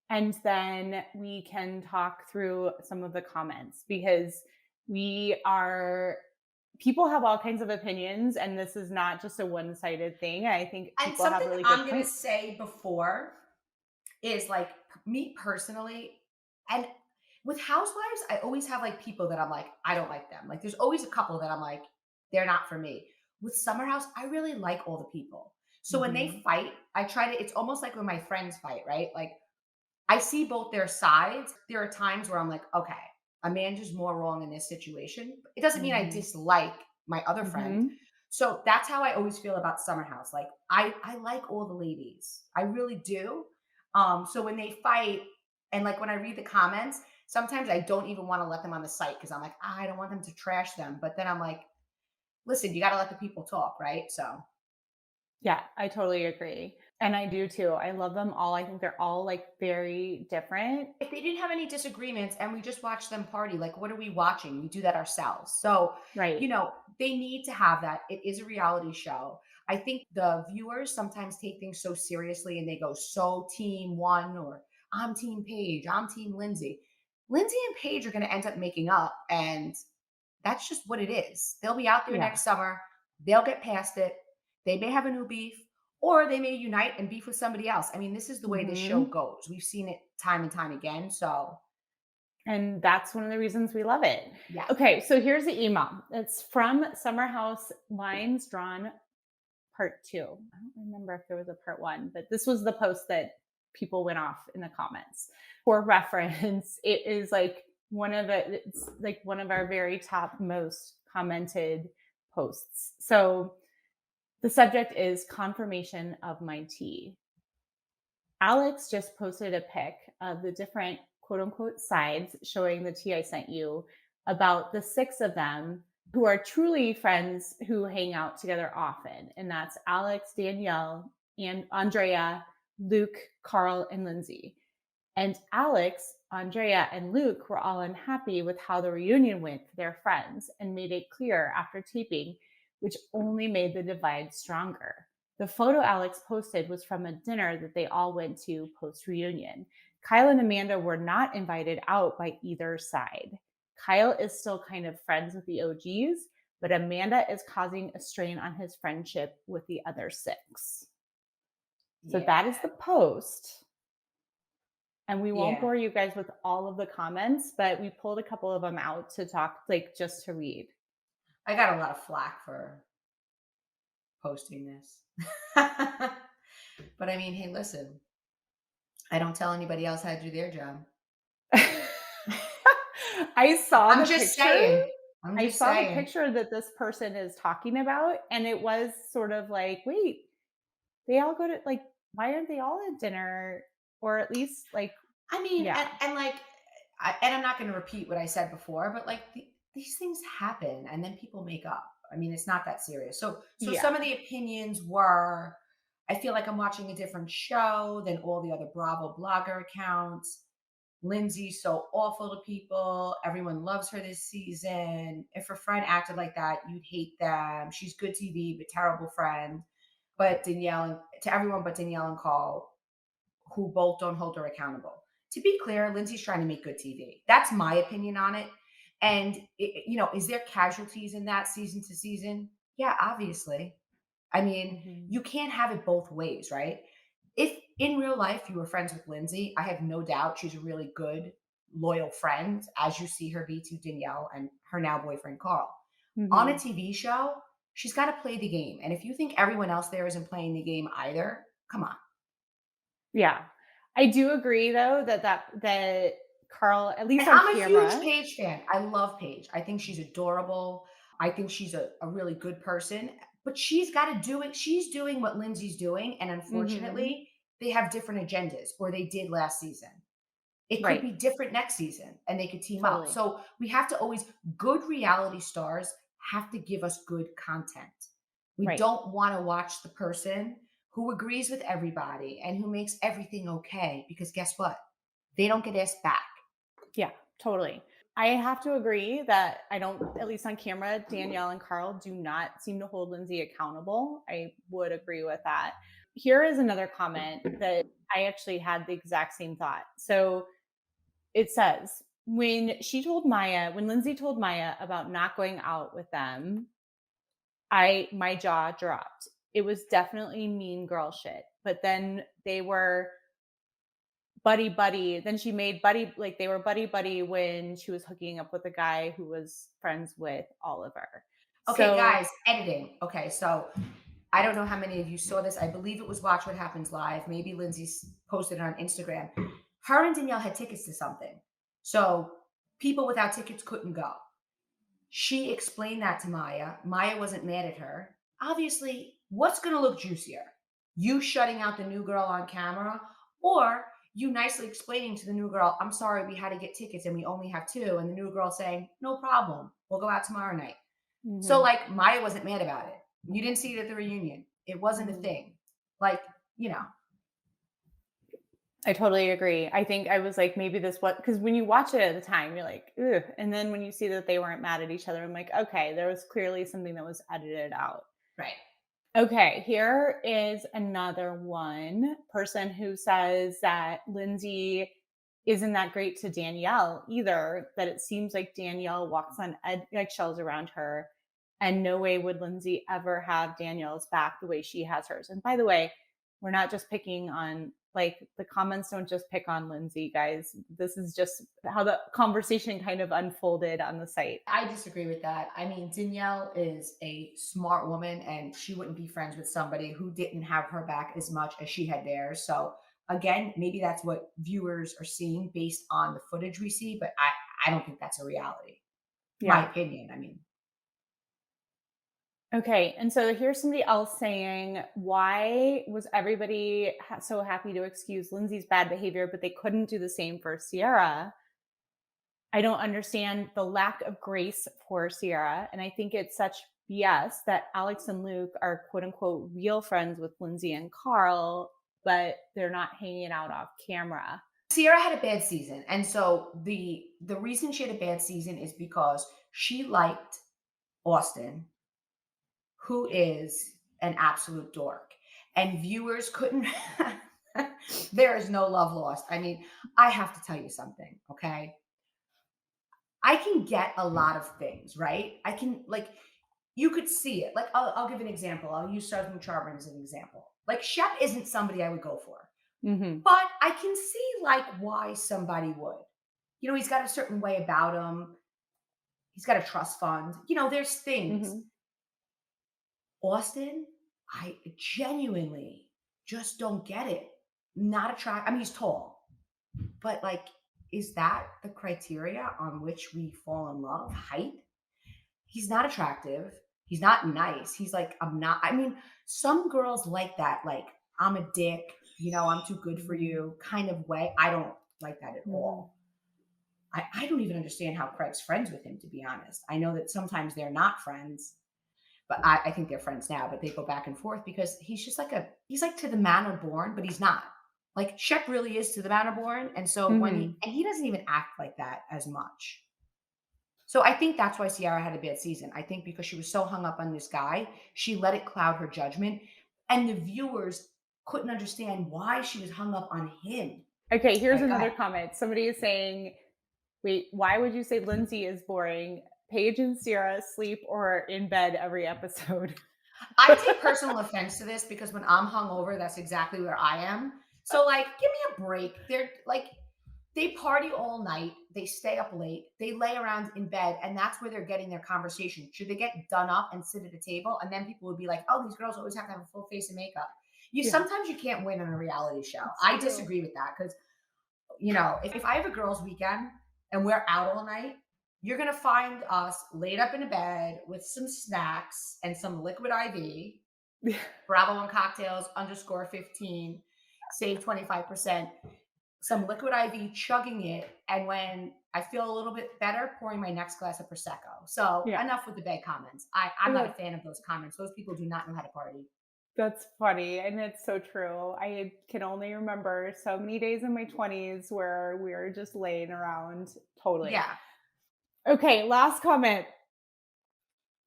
and then we can talk through some of the comments because we are people have all kinds of opinions and this is not just a one-sided thing. I think And people have something really good I'm going to points. say before is like me personally, and with housewives, I always have like people that I'm like, I don't like them. Like there's always a couple that I'm like, they're not for me. With Summer House, I really like all the people. So when they Mhm. fight, I try to, it's almost like when my friends fight, right? Like I see both their sides. There are times where I'm like, okay, Amanda's more wrong in this situation. It doesn't mean I Mhm. dislike my other friend. Mhm. So that's how I always feel about Summer House. Like I like all the ladies. I really do. So when they fight and like when I read the comments, sometimes I don't even want to let them on the site because I'm like, I don't want them to trash them. But then I'm like, listen, you got to let the people talk, right? So Yeah, I totally agree. And I do too. I love them all. I think they're all like very different. If they didn't have any disagreements and we just watch them party, like what are we watching? We do that ourselves. So, Right. they need to have that. It is a reality show. I think the viewers sometimes take things so seriously and they go so team one or I'm team Paige, I'm team Lindsay. Lindsay and Paige are going to end up making up, and that's just what it is. They'll be out there Yeah. next summer. They'll get past it. They may have a new beef, or they may unite and beef with somebody else. I mean, this is the way this show Hmm. goes. We've seen it time and time again. So, And that's one of the reasons we love it. yeah. Okay, so here's the email. It's from Summer House Lines Drawn Part 2. I don't remember if there was a part 1, but this was the post that people went off in the comments. For reference, it is like it's like one of our very top most commented posts. So the subject is confirmation of my tea. Alex just posted a pic of the different quote unquote sides showing the tea I sent you about the 6 of them who are truly friends who hang out together often. And that's Alex, Danielle, and Andrea, Luke, Carl, and Lindsay. And Alex, Andrea, and Luke were all unhappy with how the reunion went for their friends and made it clear after taping, which only made the divide stronger. The photo Alex posted was from a dinner that they all went to post reunion. Kyle and Amanda were not invited out by either side. Kyle is still kind of friends with the OGs, but Amanda is causing a strain on his friendship with the other 6. So Yeah. that is the post. And we won't Yeah. bore you guys with all of the comments, but we pulled a couple of them out to talk, like just to read. I got a lot of flack for posting this. But I mean, hey, listen, I don't tell anybody else how to do their job. I saw I'm the just picture. saying. I'm I just saw the saying. picture that this person is talking about, and it was sort of like, wait, they all go to like, why aren't they all at dinner? Or at least like, I mean, yeah, and like, and I'm not going to repeat what I said before, but like these things happen, and then people make up. I mean, it's not that serious. So some of yeah. the opinions were, I feel like I'm watching a different show than all the other Bravo blogger accounts. Lindsay's so awful to people. Everyone loves her this season. If her friend acted like that, you'd hate them. She's good TV, but terrible friend. But Danielle, and to everyone but Danielle and Carl, who both don't hold her accountable. To be clear, Lindsay's trying to make good TV. That's my opinion on it. And is there casualties in that season to season? Yeah, obviously. I mean, Hmm. you can't have it both ways, right? If in real life you were friends with Lindsay, I have no doubt she's a really good, loyal friend, as you see her be to Danielle and her now boyfriend Carl. On a Hmm. TV show, she's got to play the game. And if you think everyone else there isn't playing the game either, come on. Yeah. I do agree though that Carl, at least And on I'm a huge camera. Paige fan. I love Paige. I think she's adorable. I think she's a really good person, but she's got to do it. She's doing what Lindsay's doing. And Hmm. unfortunately, they have different agendas, or they did last season. It could Right. be different next season and they could team up. Totally. So we have to always, good reality stars have to give us good content. We Right. don't want to watch the person who agrees with everybody and who makes everything okay, because guess what? They don't get asked back. Yeah, totally. I have to agree that I don't, at least on camera, Danielle and Carl do not seem to hold Lindsay accountable. I would agree with that. Here is another comment that I actually had the exact same thought. So it says, when Lindsay told Maya about not going out with them, my jaw dropped. It was definitely mean girl shit. But then they were buddy buddy. Then she made buddy like they were buddy buddy when she was hooking up with a guy who was friends with Oliver. Okay, So guys, editing. Okay, so I don't know how many of you saw this. I believe it was Watch What Happens Live. Maybe Lindsay's posted it on Instagram. Her and Danielle had tickets to something. So people without tickets couldn't go. She explained that to Maya. Maya wasn't mad at her. Obviously, what's going to look juicier? You shutting out the new girl on camera, or you nicely explaining to the new girl, I'm sorry, we had to get tickets and we only have two. And the new girl saying, no problem. We'll go out tomorrow night. So, mhm, like, Maya wasn't mad about it. You didn't see it at the reunion. It wasn't a Mhm. thing. Like, you know, I totally agree. I think I was like, maybe this what because when you watch it at the time, you're like, ugh. And then when you see that they weren't mad at each other, I'm like, okay, there was clearly something that was edited out. right. Okay, here is another one person who says that Lindsay isn't that great to Danielle either, that it seems like Danielle walks on eggshells around her, and no way would Lindsay ever have Danielle's back the way she has hers. And by the way, we're not just picking on like the comments don't just pick on Lindsay, guys. This is just how the conversation kind of unfolded on the site. I disagree with that. I mean, Danielle is a smart woman and she wouldn't be friends with somebody who didn't have her back as much as she had theirs. So again, maybe that's what viewers are seeing based on the footage we see, but I don't think that's a reality. My Yeah. opinion. I mean, Okay, and so here's somebody else saying, why was everybody so happy to excuse Lindsay's bad behavior, but they couldn't do the same for Sierra? I don't understand the lack of grace for Sierra. And I think it's such BS that Alex and Luke are quote unquote real friends with Lindsay and Carl, but they're not hanging out off camera. Sierra had a bad season. And so the reason she had a bad season is because she liked Austin, who is an absolute dork. And viewers couldn't there is no love lost. I mean, I have to tell you something, okay? I can get a lot of things, right? I can like you could see it. Like I'll give an example. I'll use Southern Charmer as an example. Like Shep isn't somebody I would go for, Hmm. but I can see like why somebody would. You know, he's got a certain way about him. He's got a trust fund. You know, there's things. Hmm. Austin, I genuinely just don't get it. Not attract. I mean, he's tall, but like, is that the criteria on which we fall in love? Height? He's not attractive. He's not nice. He's like, I'm not. I mean, some girls like that. Like, I'm a dick. You know, I'm too good for Hmm. you kind of way. I don't like that at Hmm. all. I don't even understand how Craig's friends with him, to be honest. I know that sometimes they're not friends, but I think they're friends now, but they go back and forth because he's just like he's like to the manor born, but he's not. Like Shep really is to the manor born. And so Hmm. and he doesn't even act like that as much. So I think that's why Ciara had a bad season. I think because she was so hung up on this guy, she let it cloud her judgment. And the viewers couldn't understand why she was hung up on him. Okay, All here's right, go another ahead. comment. Somebody is saying, wait, why would you say Lindsay is boring? Paige and Sierra sleep or are in bed every episode. I take personal offense to this because when I'm hungover, that's exactly where I am. So like, give me a break. They're like, they party all night, they stay up late, they lay around in bed, and that's where they're getting their conversation. Should they get done up and sit at a table? And then people would be like, oh, these girls always have to have a full face of makeup. You Yeah, sometimes you can't win on a reality show. it's I true. disagree with that because you know, if I have a girls' weekend and we're out all night, you're gonna find us laid up in a bed with some snacks and some liquid IV, Bravo and cocktails underscore 15, save 25%, some liquid IV, chugging it. And when I feel a little bit better, pouring my next glass of Prosecco. So Yeah. enough with the bed comments. I'm not a fan of those comments. Those people do not know how to party. That's funny, and it's so true. I can only remember so many days in my 20s where we were just laying around. Totally. Yeah. Okay, last comment.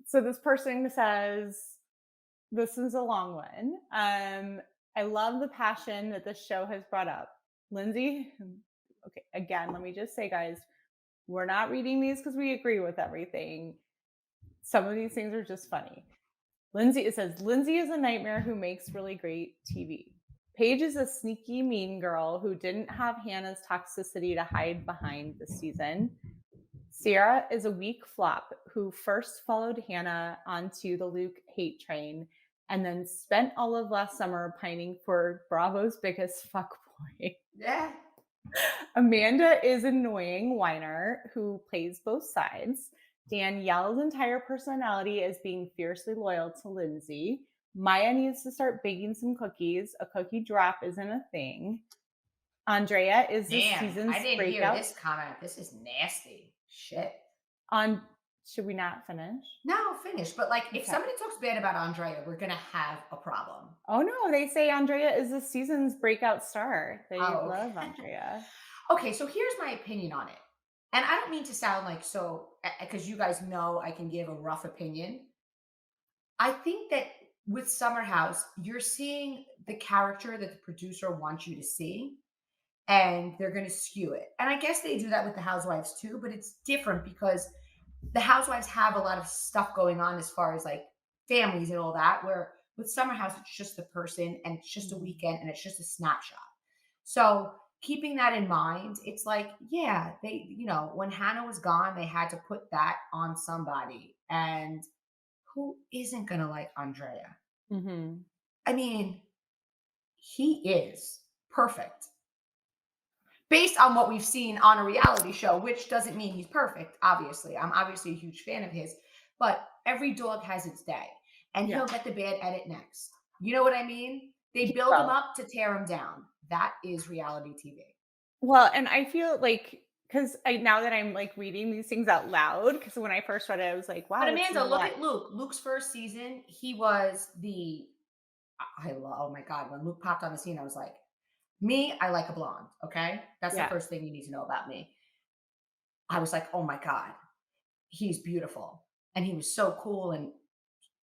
So this person says, this is a long one. I love the passion that this show has brought up. Lindsay, okay, again, let me just say, guys, we're not reading these because we agree with everything. Some of these things are just funny. Lindsay, it says, Lindsay is a nightmare who makes really great TV. Paige is a sneaky mean girl who didn't have Hannah's toxicity to hide behind this season. Sierra is a weak flop who first followed Hannah onto the Luke hate train and then spent all of last summer pining for Bravo's biggest fuckboy. Yeah. Amanda is an annoying whiner who plays both sides. Danielle's entire personality is being fiercely loyal to Lindsay. Maya needs to start baking some cookies. A cookie drop isn't a thing. Andrea is this Man, I season's didn't hear breakout. this comment. This is nasty. Shit. On Should we not finish? No, finish. But like, if Okay. somebody talks bad about Andrea, we're gonna have a problem. Oh, no, they say Andrea is the season's breakout star. They Oh, love okay. Andrea. Okay, so here's my opinion on it. And I don't mean to sound like so, because you guys know I can give a rough opinion. I think that with Summer House, you're seeing the character that the producer wants you to see, and they're going to skew it. And I guess they do that with the Housewives too, but it's different because the Housewives have a lot of stuff going on as far as like families and all that. Where with Summer House, it's just the person and it's just a Mhm. weekend and it's just a snapshot. So keeping that in mind, it's like, yeah, when Hannah was gone, they had to put that on somebody. And who isn't going to like Andrea? Mhm. I mean, he is perfect based on what we've seen on a reality show, which doesn't mean he's perfect. Obviously, I'm obviously a huge fan of his, but every dog has its day, and Yeah. he'll get the bad edit next. You know what I mean? They He build him will. up to tear him down. That is reality TV. Well, and I feel like because I now that I'm, like, reading these things out loud, because when I first read it, I was like, But "Wow, this is Amanda, a look lot." at Luke. Luke's first season, he was the I love. Oh my god, when Luke popped on the scene, I was like, me, I like a blonde. Okay, that's the Yeah. first thing you need to know about me. I was like, oh my god, he's beautiful, and he was so cool, and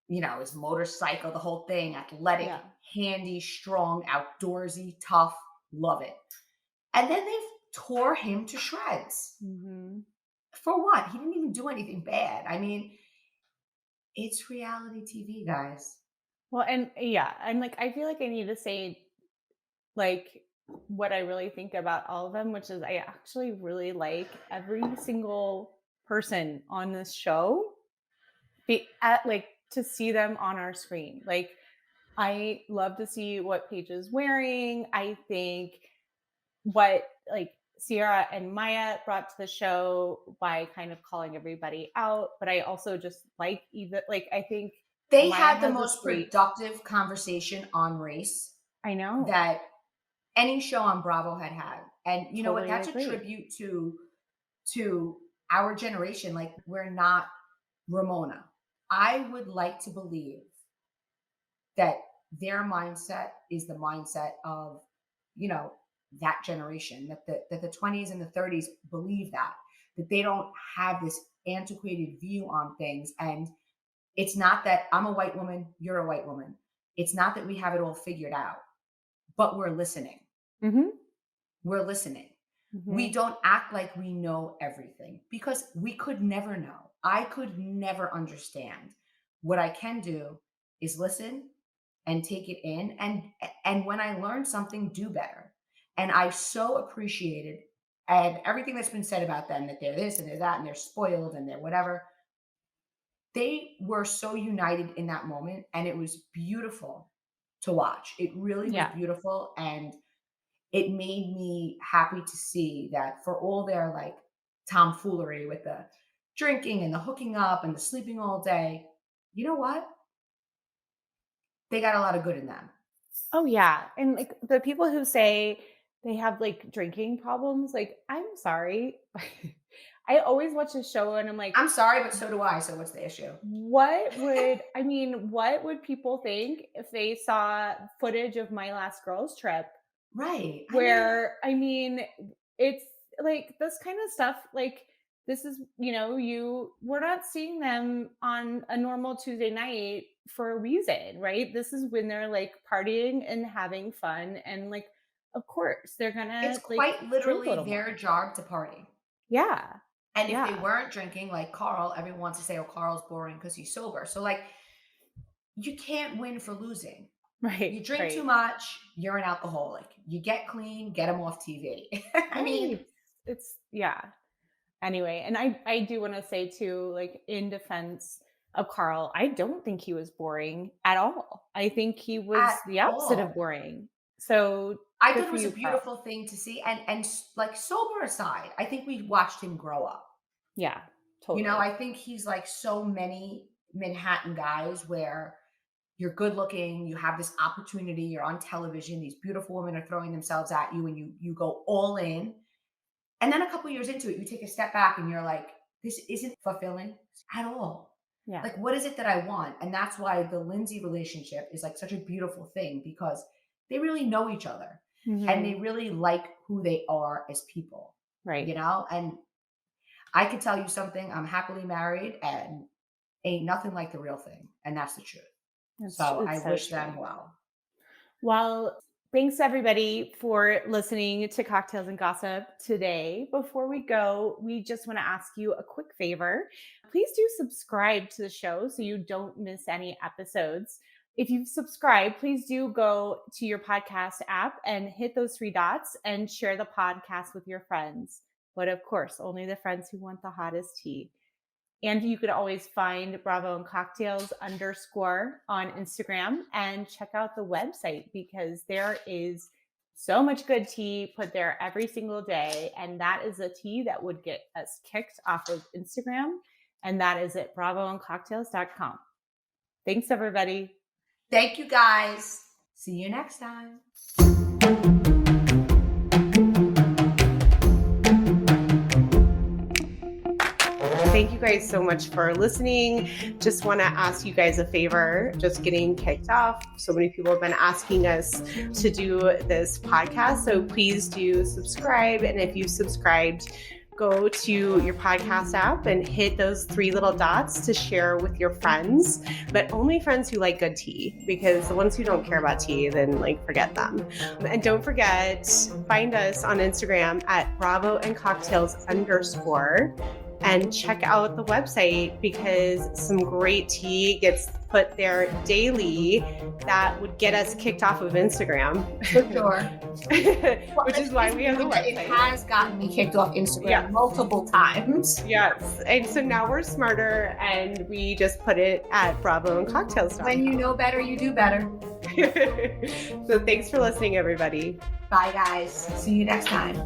his motorcycle, the whole thing, athletic, Yeah. handy, strong, outdoorsy, tough, love it. And then they tore him to shreds. Mhm. For what? He didn't even do anything bad. I mean, it's reality TV, guys. Well, and yeah, and, like, I feel like I need to say, like, what I really think about all of them, which is I actually really like every single person on this show like, to see them on our screen. Like, I love to see what Paige is wearing. I think what like Sierra and Maya brought to the show by kind of calling everybody out, but I also just like even like I think They Maya had the has this most great. productive conversation on race I know, that any show on Bravo had had. And you know what? totally That's a agree. tribute to our generation. Like we're not Ramona. I would like to believe that their mindset is the mindset of, you know, that generation, that the 20s and the 30s believe that they don't have this antiquated view on things. And it's not that I'm a white woman, you're a white woman. It's not that we have it all figured out, but we're listening. Mhm. We're listening. We Mhm. don't act like we know everything because we could never know. I could never understand. What I can do is listen and take it in, and when I learn something, do better. And I so appreciated and everything that's been said about them, that they're this and they're that and they're spoiled and they're whatever. They were so united in that moment, and it was beautiful to watch. It really was Yeah. beautiful, and it made me happy to see that for all their like tomfoolery with the drinking and the hooking up and the sleeping all day, you know what? They got a lot of good in them. Oh yeah. And like the people who say they have like drinking problems, like I'm sorry. I always watch a show and I'm like, I'm sorry, but so do I. So what's the issue? what would people think if they saw footage of my last girls trip Right. I mean, where I mean, it's like this kind of stuff like this is, we're not seeing them on a normal Tuesday night for a reason, right? This is when they're like partying and having fun and like of course they're it's gonna like quite drink a literally little their more. job to party. Yeah. And if they Yeah. weren't drinking, like Carl, everyone wants to say, oh, Carl's boring because he's sober. So, like, you can't win for losing. You Right. drink too Right. much, you're an alcoholic. You get clean, get them off TV. I mean, Right. It's yeah. Anyway, and I do wanna say too, like, in defense of Carl, I don't think he was boring at all. I think he at was the opposite of all. boring. So, I good thought it for was a you, Carl. beautiful thing to see. Like sober aside, I think we watched him grow up. Yeah, totally. I think he's like so many Manhattan guys where you're good looking, you have this opportunity, you're on television, these beautiful women are throwing themselves at you, and you go all in. And then a couple years into it, you take a step back and you're like, this isn't fulfilling at all. Yeah. Like, what is it that I want? And that's why the Lindsay relationship is like such a beautiful thing because they really know each other and they Mhm. really like who they are as people, Right. you know? And I can tell you something, I'm happily married and ain't nothing like the real thing. And that's the truth. So I It's so wish true. them well. Well, thanks everybody for listening to Cocktails and Gossip today. Before we go, we just want to ask you a quick favor. Please do subscribe to the show so you don't miss any episodes. If you've subscribed, please do go to your podcast app and hit those three dots and share the podcast with your friends. But of course, only the friends who want the hottest tea. And you could always find Bravo and Cocktails _ on Instagram and check out the website because there is so much good tea put there every single day. And that is a tea that would get us kicked off of Instagram. And that is at bravoandcocktails.com. Thanks, everybody. Thank you guys. See you next time. Thank you guys so much for listening. Just want to ask you guys a favor, just getting kicked off. So many people have been asking us to do this podcast. So please do subscribe. And if you've subscribed, go to your podcast app and hit those three little dots to share with your friends, but only friends who like good tea, because the ones who don't care about tea, then like forget them. And don't forget, find us on Instagram at Bravo and Cocktails _ and check out the website because some great tea gets put there daily that would get us kicked off of Instagram. For sure. Which is why we have the website. It has gotten me kicked off Instagram Yeah. multiple times. Yes. And so now we're smarter and we just put it at Bravo and Cocktails. When you know better, you do better. So thanks for listening, everybody. Bye, guys. See you next time.